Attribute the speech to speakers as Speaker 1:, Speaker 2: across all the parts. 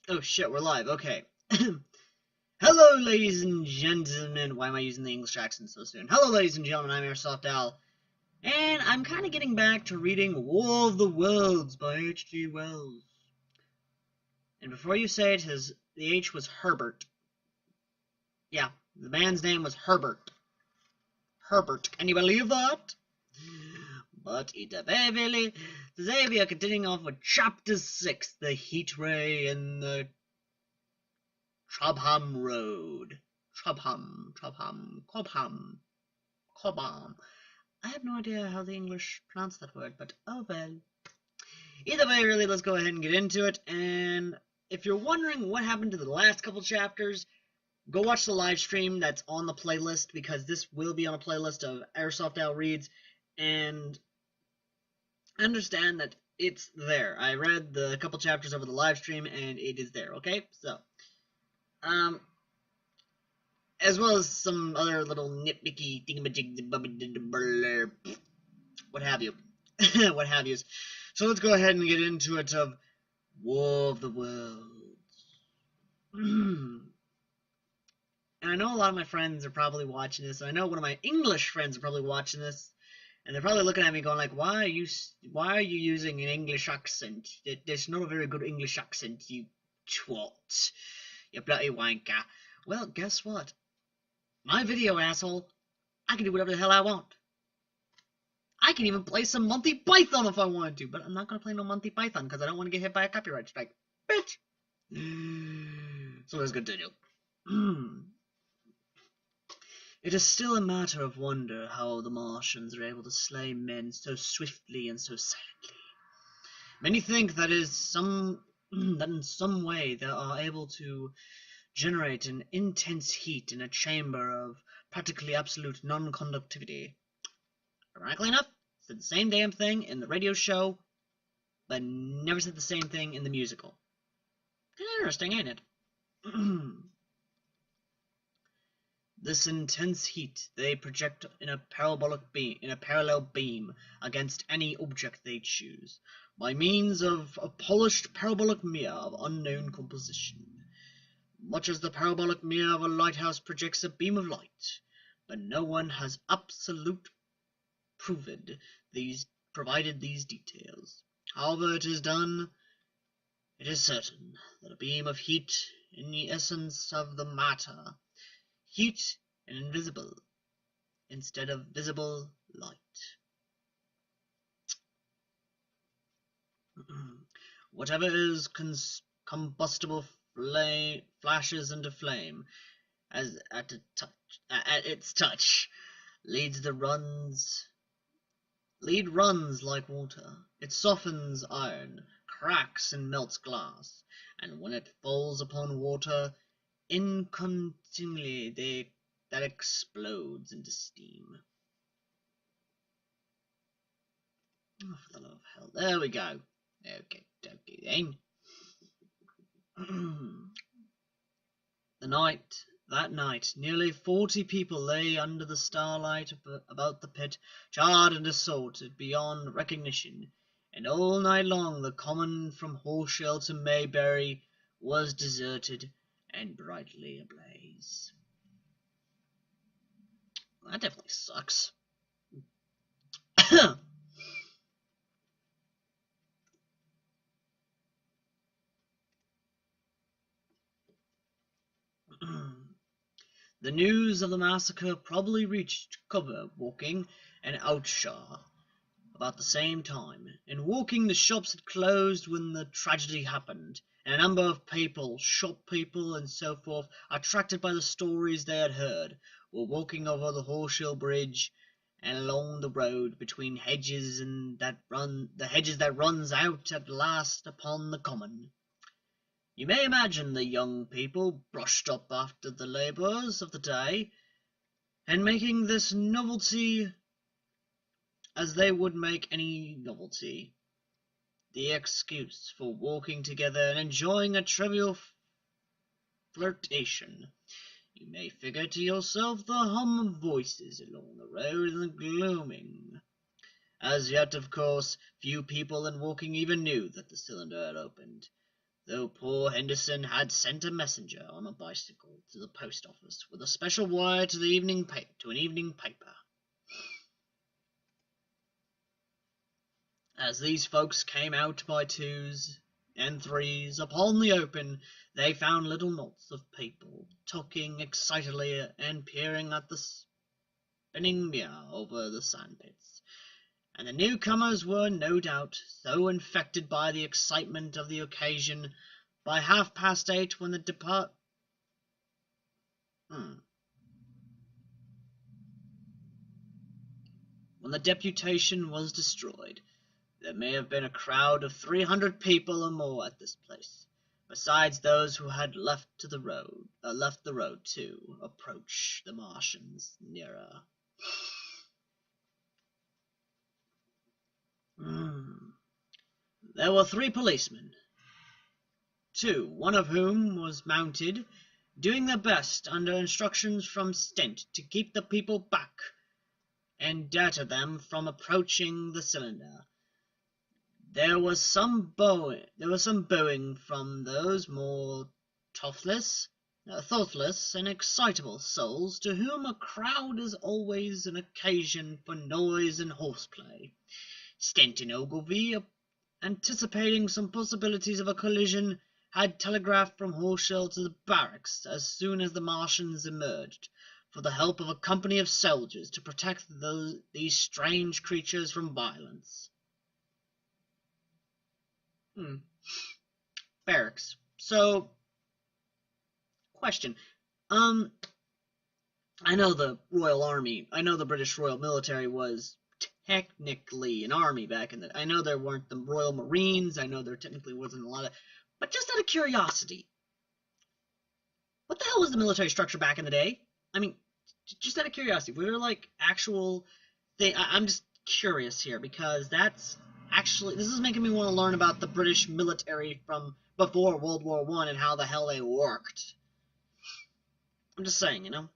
Speaker 1: Oh shit, we're live. Okay. Hello, ladies and gentlemen. Why am I using the English accent so soon? Hello, ladies and gentlemen. I'm AirsoftAl, and I'm kind of getting back to reading War of the Worlds by H.G. Wells. And before you say it, the H was Herbert. Yeah, the man's name was Herbert. Herbert. Can you believe that? But today we are continuing off with Chapter 6, The Heat Ray and the Cobham Road. Cobham. I have no idea how the English pronounce that word, but oh well. Either way, really, let's go ahead and get into it. And if you're wondering what happened to the last couple chapters, go watch the live stream that's on the playlist, because this will be on a playlist of AirsoftAl Reads, and understand that it's there. I read the couple chapters over the live stream, and it is there, okay? So, as well as some other little nitpicky thingamajig, what have you. What have yous. So let's go ahead and get into it of War of the Worlds. And I know a lot of my friends are probably watching this. I know one of my English friends are probably watching this, and they're probably looking at me going like, why are you using an English accent? There's not a very good English accent, you twat. You bloody wanker. Well, guess what? My video, asshole. I can do whatever the hell I want. I can even play some Monty Python if I wanted to, but I'm not going to play no Monty Python because I don't want to get hit by a copyright strike. Bitch! So let's continue. It is still a matter of wonder how the Martians are able to slay men so swiftly and so silently. Many think that in some way they are able to generate an intense heat in a chamber of practically absolute non-conductivity. Ironically enough, said the same damn thing in the radio show, but never said the same thing in the musical. Interesting, ain't it? This intense heat they project in a parallel beam against any object they choose, by means of a polished parabolic mirror of unknown composition. Much as the parabolic mirror of a lighthouse projects a beam of light, but no one has absolute provided these details. However it is done, it is certain that a beam of heat in the essence of the matter, heat and invisible instead of visible light. Whatever is combustible flashes into flame as at its touch. Lead runs like water. It softens iron, cracks and melts glass, and when it falls upon water, incontinently that explodes into steam. Oh, for the love of hell. There we go. Okay then. That night, nearly 40 people lay under the starlight about the pit, charred and assaulted beyond recognition, and all night long the common from Horshell to Mayberry was deserted and brightly ablaze. That definitely sucks. The news of the massacre probably reached Cover Walking and Outshaw about the same time. In Walking, the shops had closed when the tragedy happened, and a number of people, shop people and so forth, attracted by the stories they had heard, were walking over the Horshell Bridge and along the road between hedges that runs out at last upon the common. You may imagine the young people brushed up after the labours of the day, and making this novelty as they would make any novelty, the excuse for walking together and enjoying a trivial flirtation. You may figure to yourself the hum of voices along the road and the gloaming. As yet, of course, few people in Walking even knew that the cylinder had opened. though poor Henderson had sent a messenger on a bicycle to the post office with a special wire to an evening paper. As these folks came out by twos and threes upon the open, they found little knots of people talking excitedly and peering at the spinning mirror over the sandpits. And the newcomers were, no doubt, so infected by the excitement of the occasion. By 8:30, when the deputation was destroyed, there may have been a crowd of 300 people or more at this place, besides those who had left the road to approach the Martians nearer. There were 3 policemen, 2, one of whom was mounted, doing their best under instructions from Stent to keep the people back and deter them from approaching the cylinder. There was some bowing from those more thoughtless and excitable souls to whom a crowd is always an occasion for noise and horseplay. Stent and Ogilvy, anticipating some possibilities of a collision, had telegraphed from Horsham to the barracks as soon as the Martians emerged, for the help of a company of soldiers to protect these strange creatures from violence. Barracks. So, question. I know the British Royal Military was technically an army back in the... I know there weren't the Royal Marines, I know there technically wasn't a lot of... But just out of curiosity, what the hell was the military structure back in the day? I mean, just out of curiosity, were there like actual... I'm just curious here, because that's... Actually, this is making me want to learn about the British military from before World War I and how the hell they worked. I'm just saying, you know?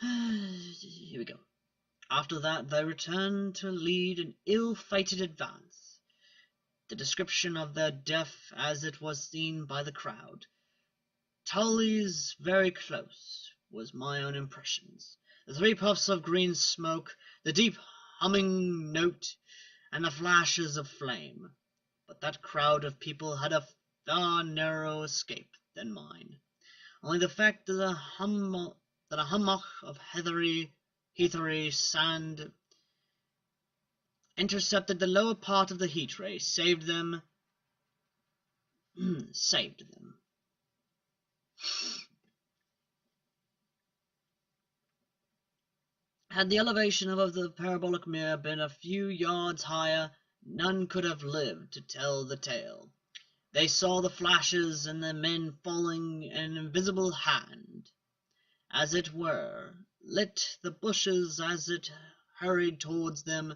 Speaker 1: Here we go. After that, they returned to lead an ill-fated advance. The description of their death as it was seen by the crowd tallies very close was my own impressions. The 3 puffs of green smoke, the deep humming note, and the flashes of flame. But that crowd of people had a far narrower escape than mine. Only the fact that a hummock of heathery sand intercepted the lower part of the heat ray saved them. Had the elevation above the parabolic mirror been a few yards higher, none could have lived to tell the tale. They saw the flashes and the men falling, an invisible hand, as it were, lit the bushes as it hurried towards them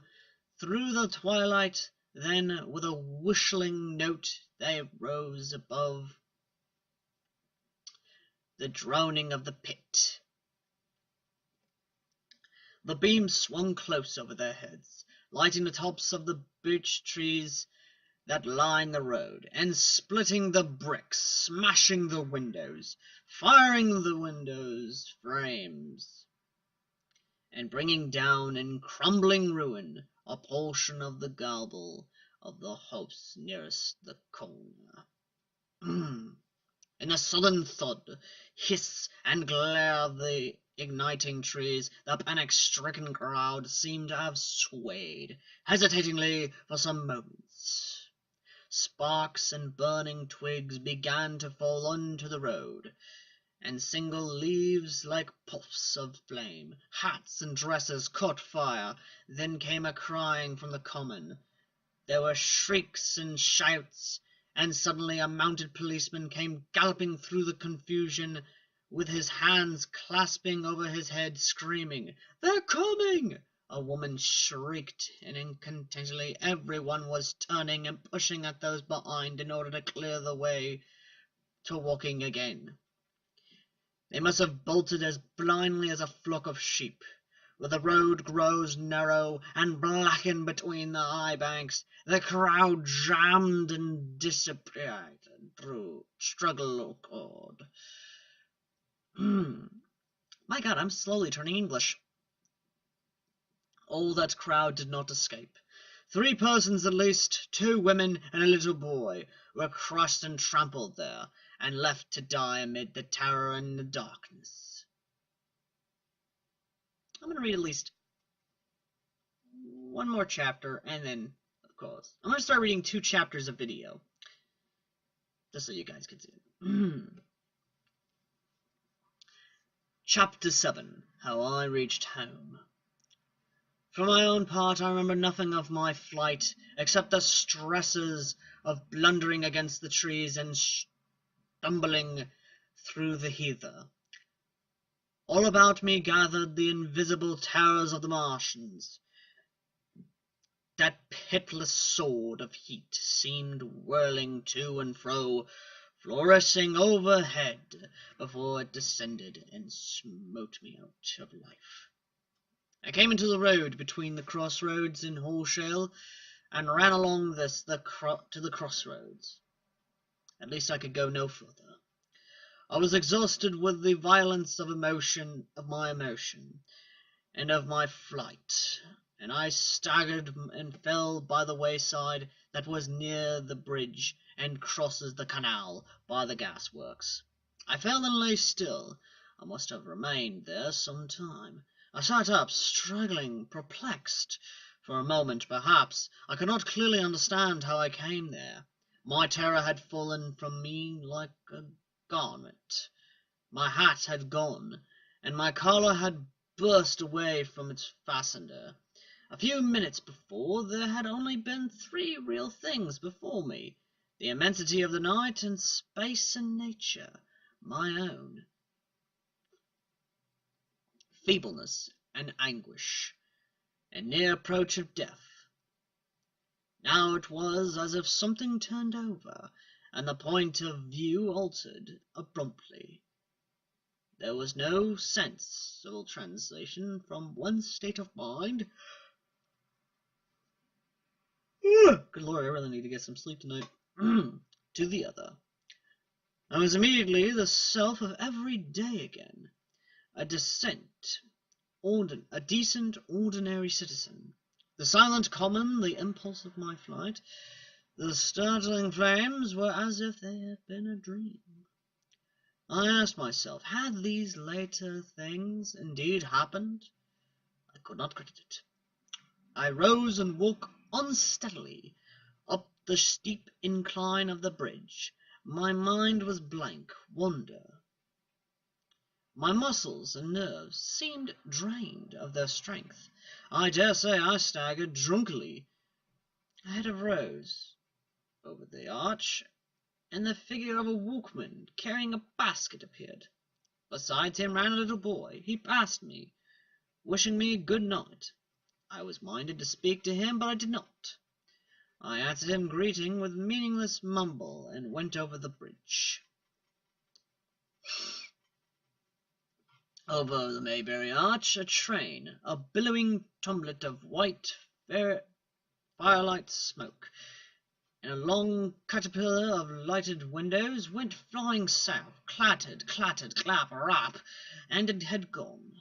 Speaker 1: through the twilight. Then, with a whistling note, they rose above the droning of the pit. The beam swung close over their heads, lighting the tops of the birch trees that line the road, and splitting the bricks, smashing the windows, firing the windows' frames, and bringing down in crumbling ruin a portion of the gable of the house nearest the corner. In the sudden thud, hiss, and glare of the igniting trees, the panic-stricken crowd seemed to have swayed, hesitatingly for some moments. Sparks and burning twigs began to fall onto the road, and single leaves like puffs of flame. Hats and dresses caught fire. Then came a crying from the common. There were shrieks and shouts, and suddenly a mounted policeman came galloping through the confusion, with his hands clasping over his head, screaming, "They're coming!" A woman shrieked, and incontinently everyone was turning and pushing at those behind in order to clear the way to walking again. They must have bolted as blindly as a flock of sheep. Where the road grows narrow and blackened between the high banks, the crowd jammed and disappeared through struggle cord. My God, I'm slowly turning English. All that crowd did not escape. 3 persons at least, 2 women and a little boy, were crushed and trampled there, and left to die amid the terror and the darkness. I'm going to read at least one more chapter, and then, of course, I'm going to start reading 2 chapters of video, just so you guys can see it. Chapter 7, How I Reached Home. For my own part, I remember nothing of my flight, except the stresses of blundering against the trees and stumbling through the heather. All about me gathered the invisible terrors of the Martians. That pitiless sword of heat seemed whirling to and fro, flourished overhead before it descended and smote me out of life. I came into the road between the crossroads in Horshale and ran along this to the crossroads. At least I could go no further. I was exhausted with the violence of my emotion, and of my flight, and I staggered and fell by the wayside that was near the bridge and crosses the canal by the gasworks. I fell and lay still. I must have remained there some time. I sat up, struggling, perplexed. For a moment, perhaps, I could not clearly understand how I came there. My terror had fallen from me like a garment. My hat had gone, and my collar had burst away from its fastener. A few minutes before, there had only been 3 real things before me: the immensity of the night and space and nature, my own. Feebleness and anguish, and near approach of death. Now it was as if something turned over, and the point of view altered abruptly. There was no sensible translation from one state of mind. Good Lord, I really need to get some sleep tonight. To the other. I was immediately the self of every day again, a decent, ordinary citizen. The silent common, the impulse of my flight, the startling flames were as if they had been a dream. I asked myself, had these later things indeed happened? I could not credit it. I rose and walked unsteadily up the steep incline of the bridge. My mind was blank wonder. My muscles and nerves seemed drained of their strength. I dare say I staggered drunkenly. A head arose over the arch, and the figure of a workman carrying a basket appeared. Beside him ran a little boy. He passed me, wishing me good night. I was minded to speak to him, but I did not. I answered him greeting with meaningless mumble and went over the bridge. Over the Mayberry Arch, a train, a billowing tumblet of white firelight smoke, and a long caterpillar of lighted windows, went flying south, clattered, clap, rap, and it had gone.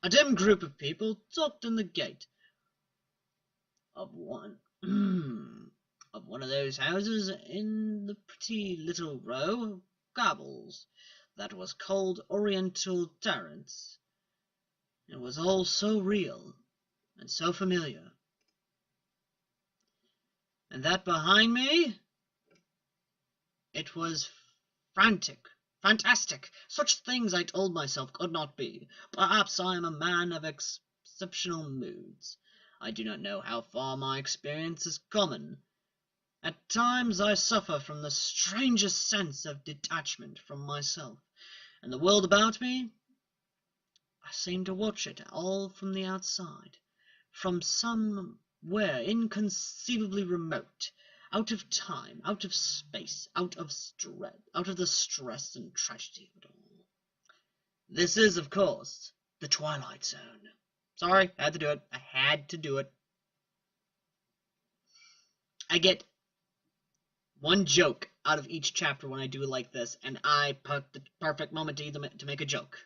Speaker 1: A dim group of people talked in the gate of one of those houses in the pretty little row of gables that was called Oriental Terrace. It was all so real and so familiar. And that behind me, it was fantastic. Such things I told myself could not be. Perhaps I am a man of exceptional moods. I do not know how far my experience is common. At times I suffer from the strangest sense of detachment from myself and the world about me. I seem to watch it all from the outside, from somewhere inconceivably remote, out of time, out of space, out of the stress and tragedy of it all. This is, of course, the Twilight Zone. Sorry, I had to do it. I had to do it. I get one joke out of each chapter when I do it like this, and I picked the perfect moment to make a joke.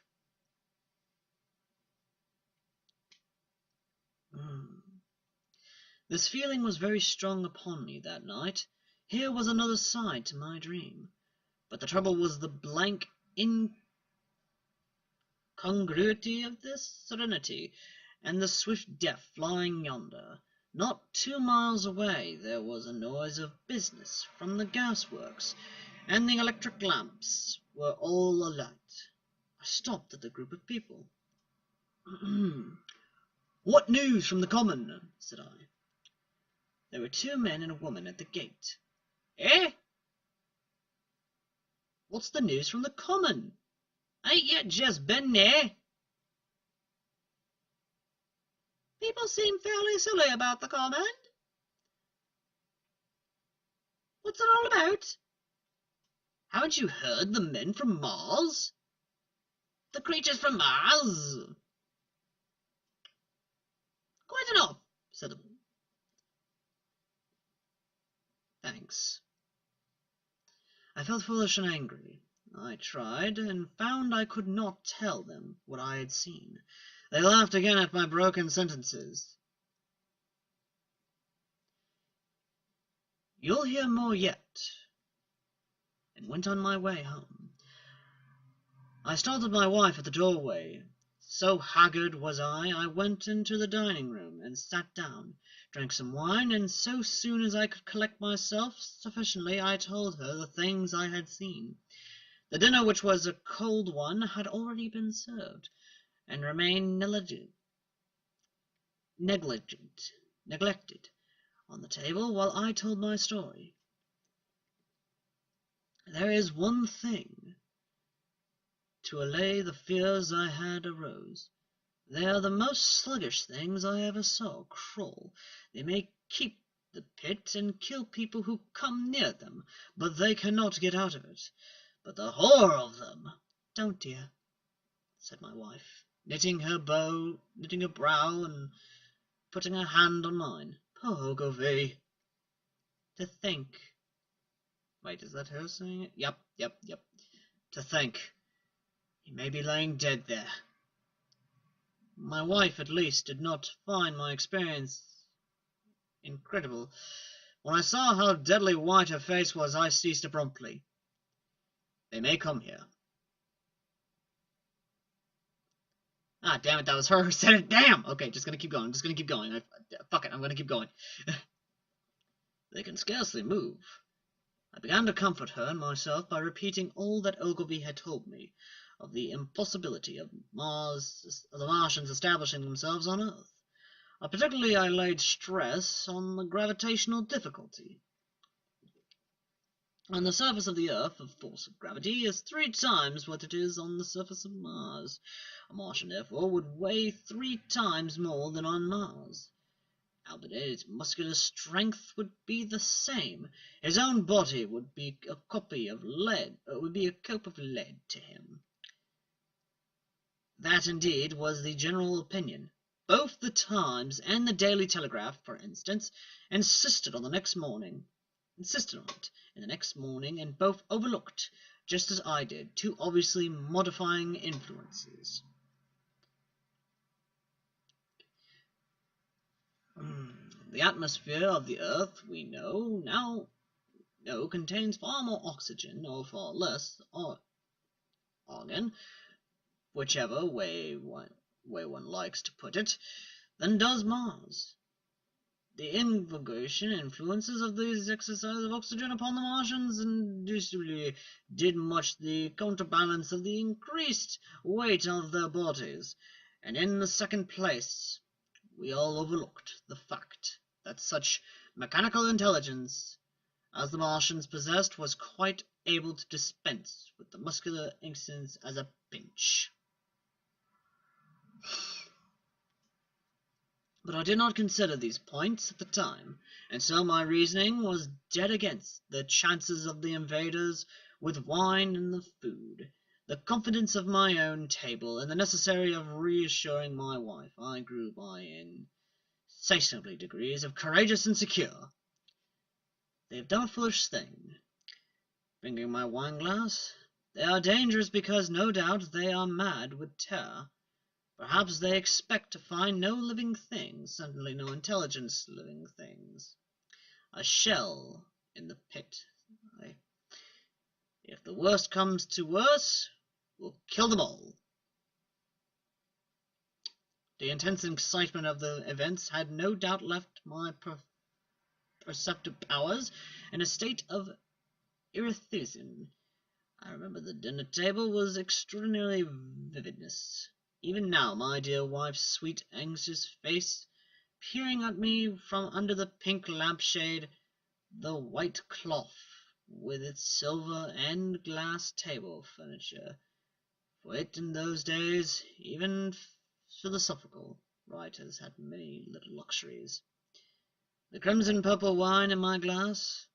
Speaker 1: This feeling was very strong upon me that night. Here was another side to my dream. But the trouble was the blank incongruity of this serenity, and the swift death flying yonder. Not 2 miles away there was a noise of business from the gasworks, and the electric lamps were all alight. I stopped at the group of people. "What news from the common?" said I. There were 2 men and a woman at the gate. "Eh? What's the news from the common? Ain't yet just been there." "People seem fairly silly about the common. What's it all about?" "Haven't you heard the men from Mars?" "The creatures from Mars?" "Quite enough," said the woman. "Thanks." I felt foolish and angry. I tried, and found I could not tell them what I had seen. They laughed again at my broken sentences. "You'll hear more yet," and went on my way home. I startled my wife at the doorway. So haggard was I went into the dining room and sat down, drank some wine, and so soon as I could collect myself sufficiently I told her the things I had seen. The dinner, which was a cold one, had already been served, and remained neglected on the table while I told my story. There is one thing to allay the fears I had arose. They are the most sluggish things I ever saw crawl. They may keep the pit and kill people who come near them, but they cannot get out of it. But the horror of them— "Don't, dear," said my wife, knitting her brow and putting her hand on mine. "Poor Ogilvy. To think—" Wait, is that her saying it? Yep. "To think he may be lying dead there." My wife, at least, did not find my experience incredible. When I saw how deadly white her face was, I ceased abruptly. "They may come here." Ah, damn it, that was her who said it. Damn! Okay, just gonna keep going. Fuck it, I'm gonna keep going. "They can scarcely move." I began to comfort her and myself by repeating all that Ogilvy had told me of the impossibility of the Martians establishing themselves on Earth. Particularly I laid stress on the gravitational difficulty. On the surface of the Earth, the force of gravity is 3 times what it is on the surface of Mars. A Martian, therefore, would weigh 3 times more than on Mars. Albeit his muscular strength would be the same. His own body would be a cope of lead to him. That, indeed, was the general opinion. Both the Times and the Daily Telegraph, for instance, insisted on it in the next morning, and both overlooked, just as I did, 2 obviously modifying influences. The atmosphere of the Earth, we now know, contains far more oxygen, or far less argon, whichever way one likes to put it, than does Mars. The invocation influences of these exercise of oxygen upon the Martians indubitably did much the counterbalance of the increased weight of their bodies, and in the second place we all overlooked the fact that such mechanical intelligence as the Martians possessed was quite able to dispense with the muscular instincts as a pinch. But I did not consider these points at the time, and so my reasoning was dead against the chances of the invaders with wine and the food. the confidence of my own table, and the necessary of reassuring my wife, I grew by insatiable degrees of courageous and secure. They have done a foolish thing, bringing my wine-glass. They are dangerous because no doubt they are mad with terror. Perhaps they expect to find no living things, certainly no intelligent living things. A shell in the pit. If the worst comes to worst, we'll kill them all. The intense excitement of the events had no doubt left my perceptive powers in a state of erethism. I remember the dinner table was extraordinary vividness. Even now, my dear wife's sweet, anxious face, peering at me from under the pink lampshade, the white cloth with its silver and glass table furniture. For it in those days, even philosophical writers had many little luxuries. The crimson purple wine in my glass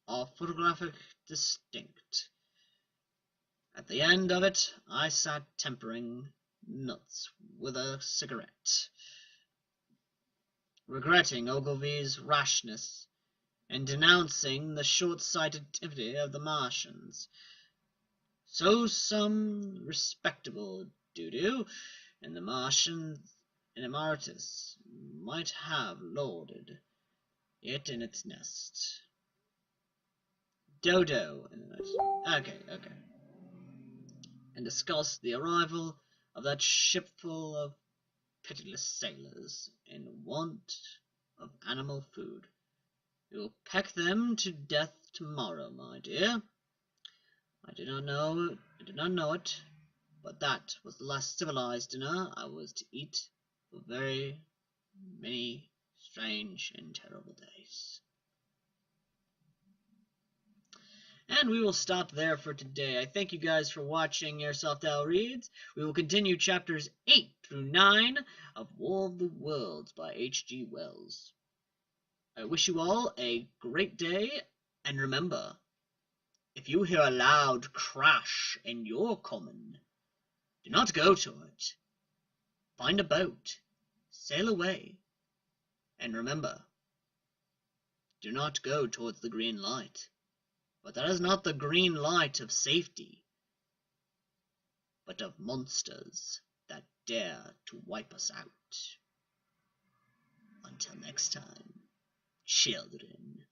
Speaker 1: are photographic distinct. At the end of it I sat tempering nuts with a cigarette, regretting Ogilvy's rashness and denouncing the short-sighted activity of the Martians. So some respectable doo-doo in the Martian emeritus might have lauded it in its nest. Dodo in the nest. Okay. And discussed the arrival of that shipful of pitiless sailors in want of animal food. You'll peck them to death tomorrow, my dear. I did not know it, but that was the last civilized dinner I was to eat for very many strange and terrible days. And we will stop there for today. I thank you guys for watching AirsoftAl Reads. We will continue chapters 8 through 9 of War of the Worlds by H.G. Wells. I wish you all a great day, and remember, if you hear a loud crash in your common, do not go to it. Find a boat, sail away, and remember, do not go towards the green light. But that is not the green light of safety, but of monsters that dare to wipe us out. Until next time, children.